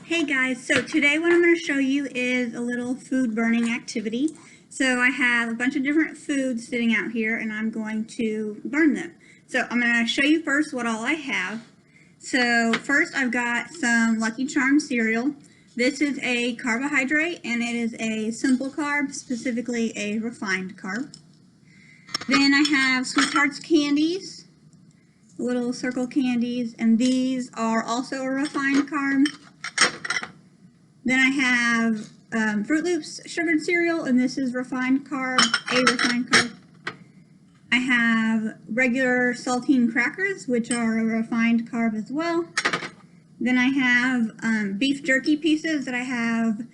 Hey guys, so today what I'm going to show you is a little food burning activity. So I have a bunch of different foods sitting out here and I'm going to burn them. So I'm going to show you first what all I have. So first I've got some Lucky Charms cereal. This is a carbohydrate and it is a simple carb, specifically a refined carb. Then I have Sweethearts candies, little circle candies, and these are also a refined carb. Then I have Fruit Loops sugared cereal, and this is refined carb, a refined carb. I have regular saltine crackers, which are a refined carb as well. Then I have beef jerky pieces that I have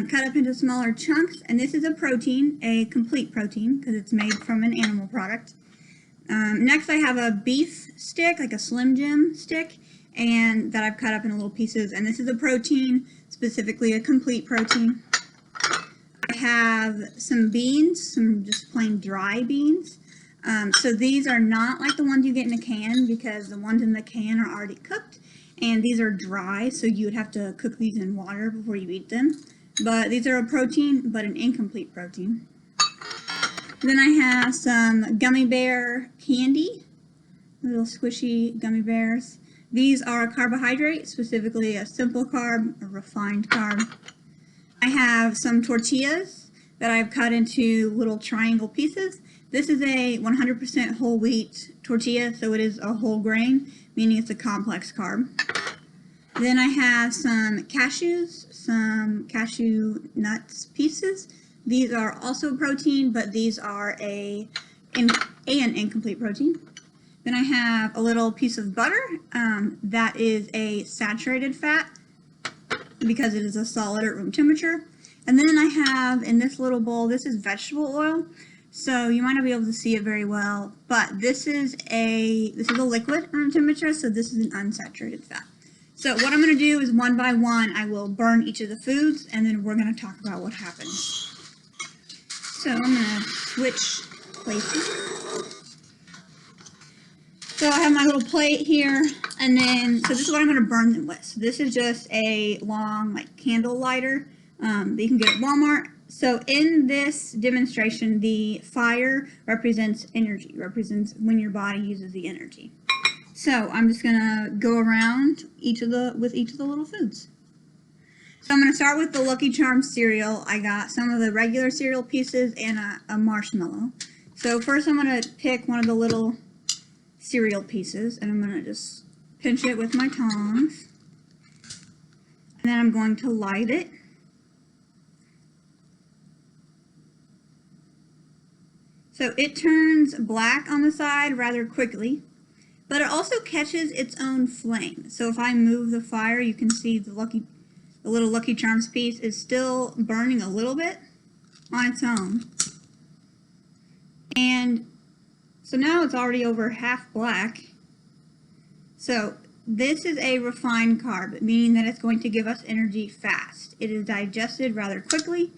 cut up into smaller chunks, and this is a protein, a complete protein, because it's made from an animal product. Next I have a beef stick, like a Slim Jim stick, and that I've cut up into little pieces, and this is a protein, specifically a complete protein. I have some beans, some just plain dry beans. So these are not like the ones you get in a can, because the ones in the can are already cooked, and these are dry, so you would have to cook these in water before you eat them. But these are a protein, but an incomplete protein. Then I have some gummy bear candy, little squishy gummy bears. These are a carbohydrate, specifically a simple carb, a refined carb. I have some tortillas that I've cut into little triangle pieces. This is a 100% whole wheat tortilla, so it is a whole grain, meaning it's a complex carb. Then I have some cashews, some cashew nuts pieces. These are also protein, but these are an incomplete protein. Then I have a little piece of butter that is a saturated fat because it is a solid at room temperature. And then I have in this little bowl, this is vegetable oil. So you might not be able to see it very well, but this is a liquid at room temperature, so this is an unsaturated fat. So what I'm going to do is one by one, I will burn each of the foods, and then we're going to talk about what happens. So I'm going to switch places. So I have my little plate here, and then, so this is what I'm going to burn them with. So this is just a long, like, candle lighter that you can get at Walmart. So in this demonstration, the fire represents energy, represents when your body uses the energy. So I'm just going to go around with each of the little foods. So I'm going to start with the Lucky Charms cereal. I got some of the regular cereal pieces and a marshmallow. So first I'm going to pick one of the little cereal pieces, and I'm going to just pinch it with my tongs, and then I'm going to light it. So it turns black on the side rather quickly, but it also catches its own flame. So if I move the fire, you can see the little Lucky Charms piece is still burning a little bit on its own. And so now it's already over half black. So this is a refined carb, meaning that it's going to give us energy fast. It is digested rather quickly,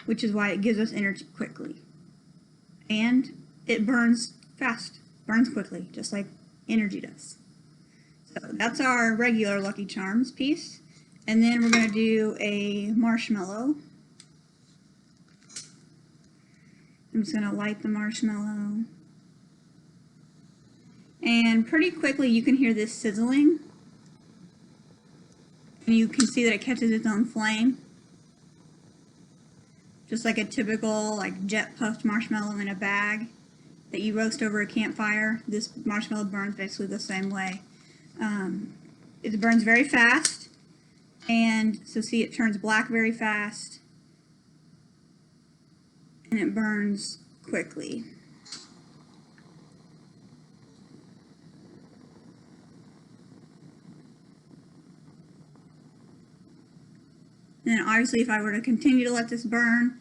which is why it gives us energy quickly. And it burns fast, burns quickly, just like energy does. So that's our regular Lucky Charms piece. And then we're going to do a marshmallow. I'm just going to light the marshmallow. And pretty quickly you can hear this sizzling. And you can see that it catches its own flame. Just like a typical jet puffed marshmallow in a bag that you roast over a campfire. This marshmallow burns basically the same way. It burns very fast. And so see, it turns black very fast. And it burns quickly. And then obviously if I were to continue to let this burn,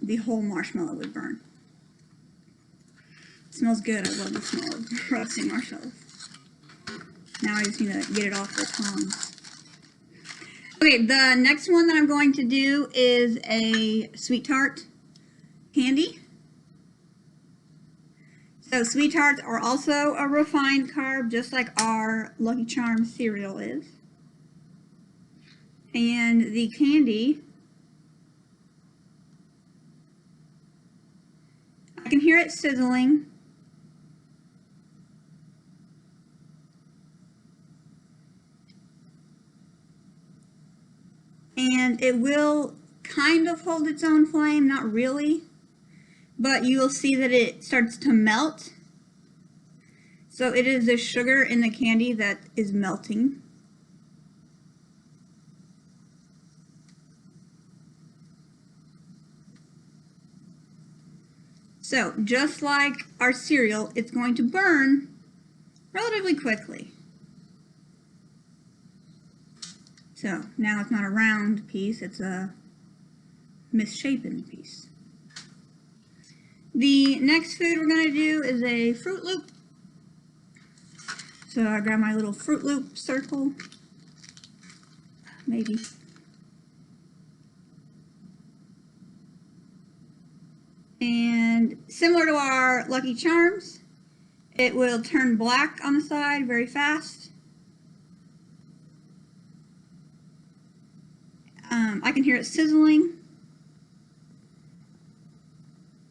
the whole marshmallow would burn. It smells good. I love the smell of roasting marshmallows. Now I just need to get it off the tongs. Okay, the next one that I'm going to do is a Sweet Tart candy. So Sweet Tarts are also a refined carb, just like our Lucky Charms cereal is. And the candy, I can hear it sizzling. And it will kind of hold its own flame, not really, but you will see that it starts to melt. So it is the sugar in the candy that is melting. So just like our cereal, it's going to burn relatively quickly. So now it's not a round piece, it's a misshapen piece. The next food we're going to do is a Fruit Loop. So I grab my little Fruit Loop circle, maybe. And similar to our Lucky Charms, it will turn black on the side very fast. I can hear it sizzling.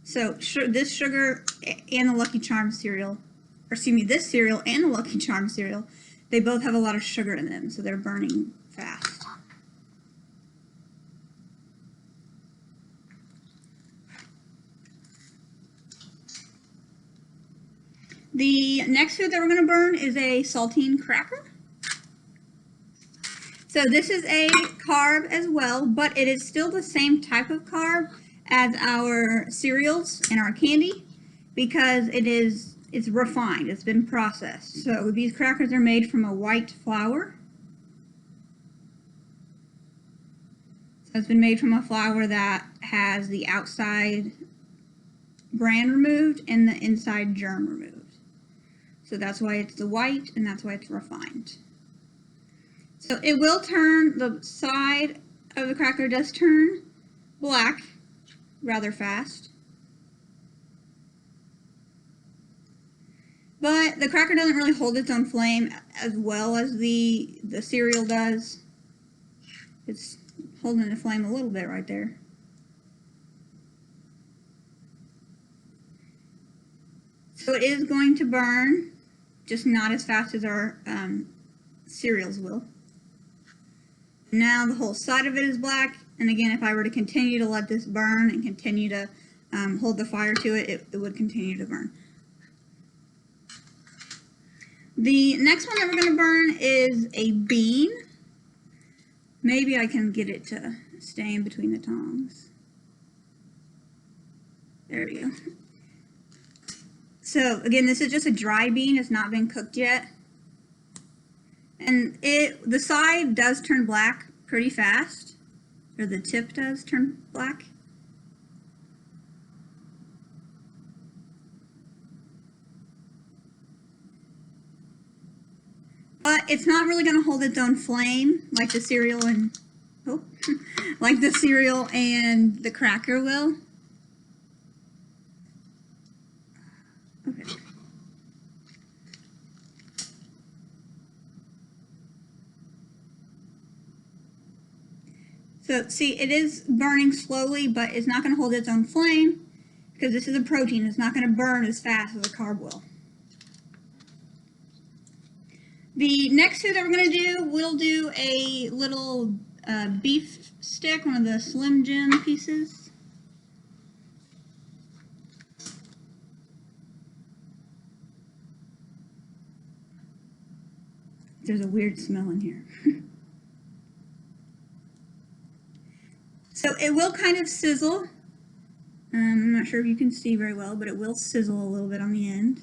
So this sugar and the Lucky Charms cereal, or excuse me, this cereal and the Lucky Charms cereal, they both have a lot of sugar in them, so they're burning fast. The next food that we're going to burn is a saltine cracker. So this is a carb as well, but it is still the same type of carb as our cereals and our candy because it's refined, it's been processed. So these crackers are made from a white flour. So it's been made from a flour that has the outside bran removed and the inside germ removed. So that's why it's the white and that's why it's refined. So it will turn, the side of the cracker does turn black rather fast. But the cracker doesn't really hold its own flame as well as the cereal does. It's holding the flame a little bit right there. So it is going to burn, just not as fast as our cereals will. Now the whole side of it is black, and again, if I were to continue to let this burn and continue to hold the fire to it, it would continue to burn. The next one that we're going to burn is a bean. Maybe I can get it to stay in between the tongs. There we go. So again, this is just a dry bean, it's not been cooked yet. And the side does turn black pretty fast, or the tip does turn black. But it's not really going to hold its own flame like the cereal and like the cereal and the cracker will. Okay. So see, it is burning slowly, but it's not going to hold its own flame because this is a protein. It's not going to burn as fast as a carb will. The next food that we're going to do, we'll do a little beef stick, one of the Slim Jim pieces. There's a weird smell in here. So it will kind of sizzle. I'm not sure if you can see very well, but it will sizzle a little bit on the end.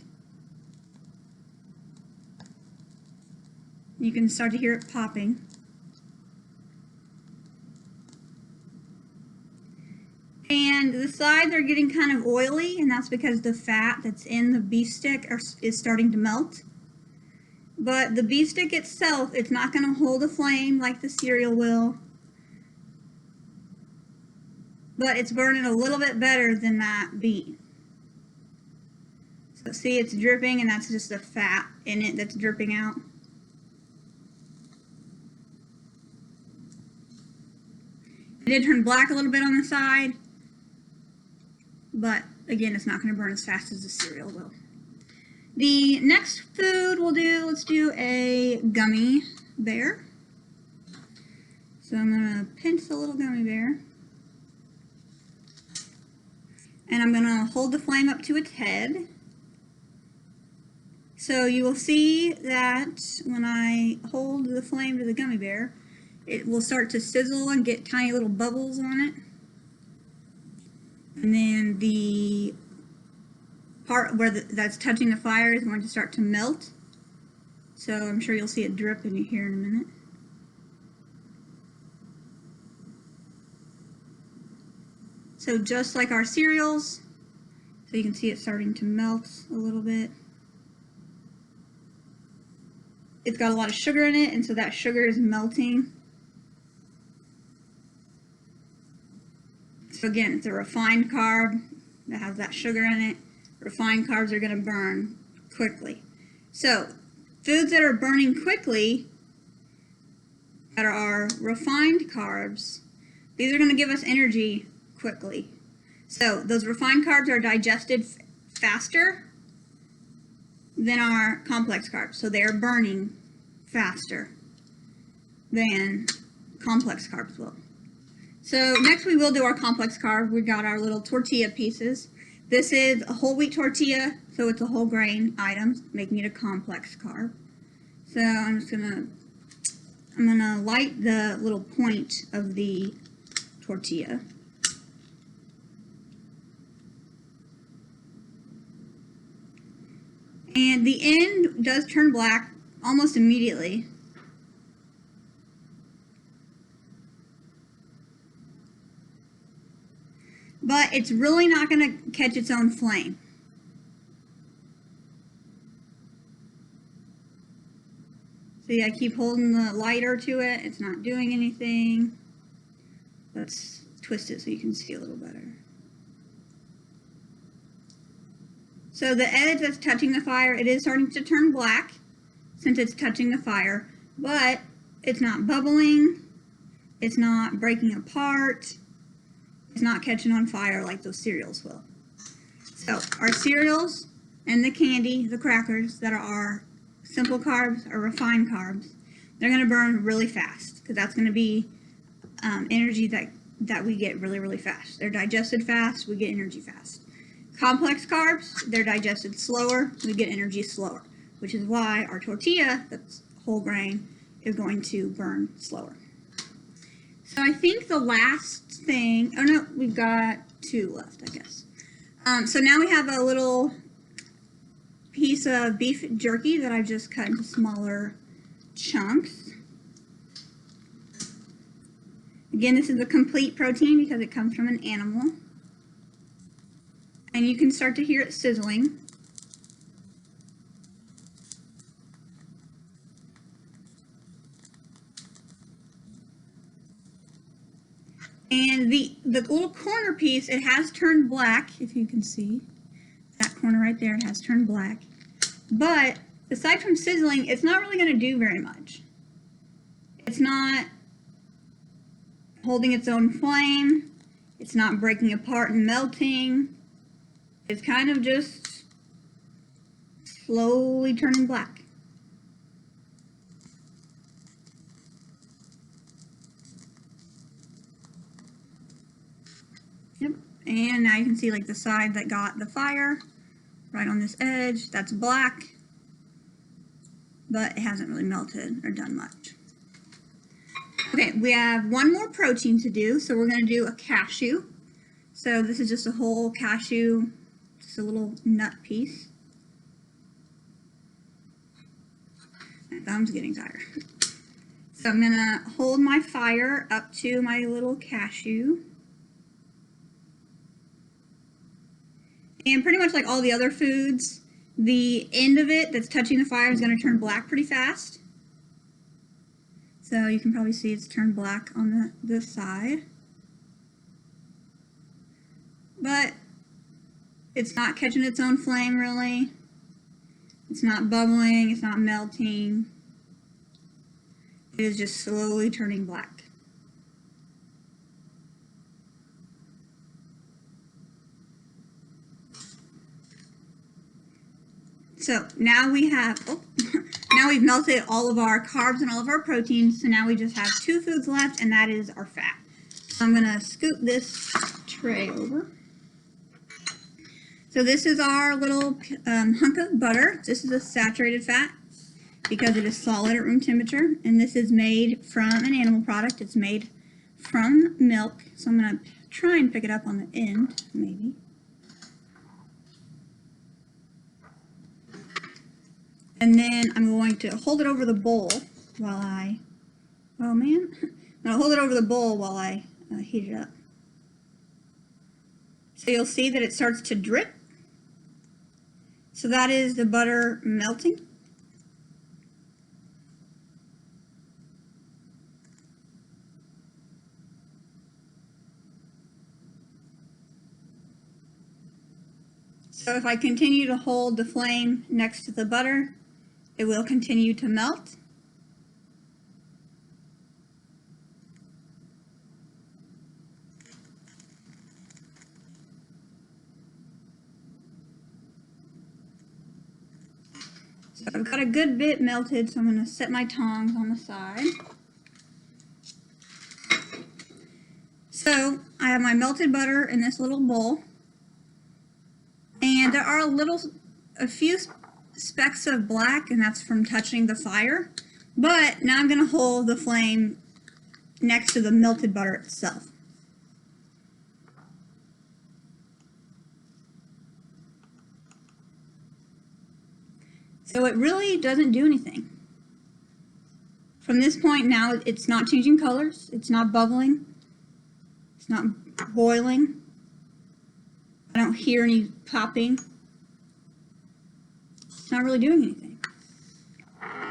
You can start to hear it popping. And the sides are getting kind of oily, and that's because the fat that's in the beef stick is starting to melt. But the beef stick itself, it's not going to hold a flame like the cereal will. But it's burning a little bit better than that bean. So see, it's dripping, and that's just the fat in it that's dripping out. It did turn black a little bit on the side, but again, it's not going to burn as fast as the cereal will. The next food we'll do, let's do a gummy bear. So I'm going to pinch the little gummy bear. And I'm going to hold the flame up to its head. So you will see that when I hold the flame to the gummy bear, it will start to sizzle and get tiny little bubbles on it. And then the part where that's touching the fire is going to start to melt. So I'm sure you'll see it drip in here in a minute. So just like our cereals, so you can see it starting to melt a little bit. It's got a lot of sugar in it, and so that sugar is melting. So again, it's a refined carb that has that sugar in it. Refined carbs are going to burn quickly. So foods that are burning quickly, that are refined carbs, these are going to give us energy quickly. So those refined carbs are digested faster than our complex carbs. So they are burning faster than complex carbs will. So next we will do our complex carb. We got our little tortilla pieces. This is a whole wheat tortilla, so it's a whole grain item, making it a complex carb. So I'm gonna light the little point of the tortilla. And the end does turn black almost immediately. But it's really not going to catch its own flame. See, I keep holding the lighter to it. It's not doing anything. Let's twist it so you can see a little better. So the edge that's touching the fire, it is starting to turn black since it's touching the fire, but it's not bubbling. It's not breaking apart. It's not catching on fire like those cereals will. So our cereals and the candy, the crackers that are simple carbs or refined carbs, they're going to burn really fast because that's going to be energy that we get really, really fast. They're digested fast, we get energy fast. Complex carbs, they're digested slower, we get energy slower, which is why our tortilla, that's whole grain, is going to burn slower. So I think the last thing, oh no, we've got two left, I guess. So now we have a little piece of beef jerky that I've just cut into smaller chunks. Again, this is a complete protein because it comes from an animal. And you can start to hear it sizzling. And the little corner piece, it has turned black, if you can see. That corner right there, it has turned black. But aside from sizzling, it's not really going to do very much. It's not holding its own flame. It's not breaking apart and melting. It's kind of just slowly turning black. Yep, and now you can see like the side that got the fire right on this edge, that's black, but it hasn't really melted or done much. Okay, we have one more protein to do, so we're going to do a cashew. So this is just a whole cashew, just a little nut piece. My thumb's getting tired. So I'm going to hold my fire up to my little cashew. And pretty much like all the other foods, the end of it that's touching the fire is going to turn black pretty fast. So you can probably see it's turned black on this side. But it's not catching its own flame really. It's not bubbling, it's not melting. It is just slowly turning black. So now we have, now we've melted all of our carbs and all of our proteins. So now we just have 2 foods left, and that is our fat. So I'm going to scoop this tray over. So this is our little hunk of butter. This is a saturated fat because it is solid at room temperature. And this is made from an animal product. It's made from milk. So I'm going to try and pick it up on the end, maybe. And then I'm going to hold it over the bowl while I, I'm going to hold it over the bowl while I heat it up. So you'll see that it starts to drip. So that is the butter melting. So if I continue to hold the flame next to the butter, it will continue to melt. So I've got a good bit melted, so I'm going to set my tongs on the side. So I have my melted butter in this little bowl. And there are a few specks of black, and that's from touching the fire. But now I'm going to hold the flame next to the melted butter itself. So it really doesn't do anything. From this point now, it's not changing colors, it's not bubbling, it's not boiling. I don't hear any popping. It's not really doing anything.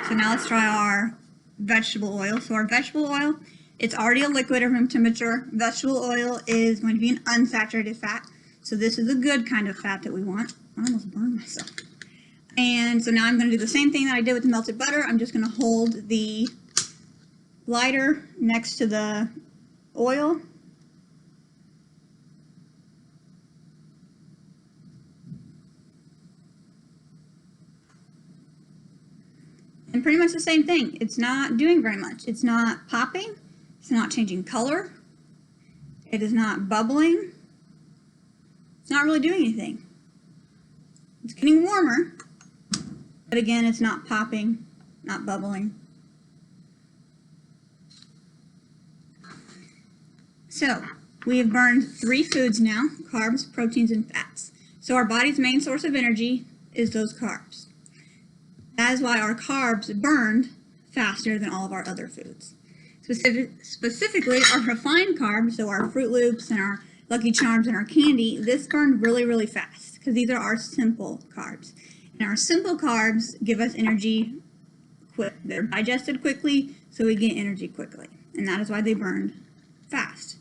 So now let's try our vegetable oil. So our vegetable oil, it's already a liquid at room temperature. Vegetable oil is going to be an unsaturated fat. So this is a good kind of fat that we want. I almost burned myself. And so now I'm going to do the same thing that I did with the melted butter. I'm just going to hold the lighter next to the oil. And pretty much the same thing. It's not doing very much. It's not popping. It's not changing color. It is not bubbling. It's not really doing anything. It's getting warmer. But again, it's not popping, not bubbling. So we have burned 3 foods now: carbs, proteins, and fats. So our body's main source of energy is those carbs. That is why our carbs burned faster than all of our other foods. Specifically, our refined carbs, so our Fruit Loops and our Lucky Charms and our candy, this burned really, really fast because these are our simple carbs. And our simple carbs give us energy quick. They're digested quickly, so we get energy quickly. And that is why they burned fast.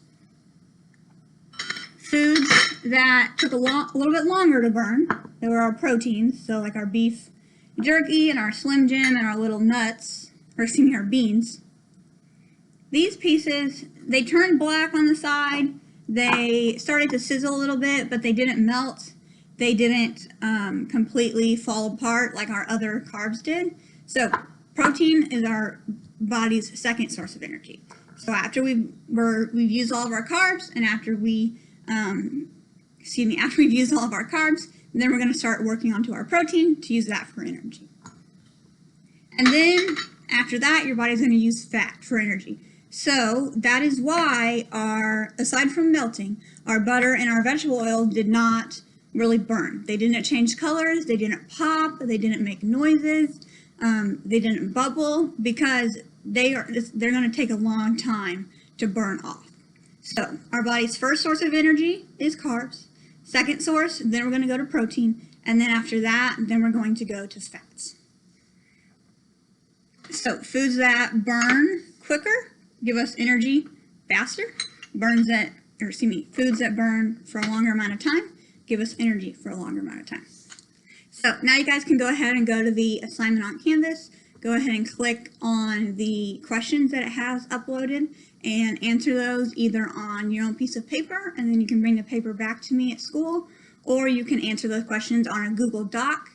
Foods that took a little bit longer to burn, they were our proteins, so like our beef jerky and our Slim Jim and our little nuts, or excuse me, our beans. These pieces, they turned black on the side. They started to sizzle a little bit, but they didn't melt. They didn't completely fall apart like our other carbs did. So protein is our body's second source of energy. So after we've used all of our carbs, and after we've used all of our carbs, then we're going to start working onto our protein to use that for energy. And then after that, your body's going to use fat for energy. So that is why aside from melting, our butter and our vegetable oil did not really burn. They didn't change colors, they didn't pop, they didn't make noises, they didn't bubble, because they're going to take a long time to burn off. So our body's first source of energy is carbs. Second source, then we're going to go to protein, and then after that, then we're going to go to fats. So foods that burn quicker give us energy faster. Foods that burn for a longer amount of time give us energy for a longer amount of time. So now you guys can go ahead and go to the assignment on Canvas. Go ahead and click on the questions that it has uploaded and answer those either on your own piece of paper, and then you can bring the paper back to me at school, or you can answer those questions on a Google Doc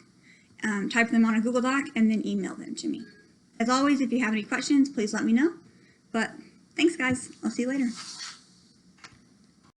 type them on a Google Doc, and then email them to me. As always, if you have any questions, please let me know. But thanks, guys. I'll see you later.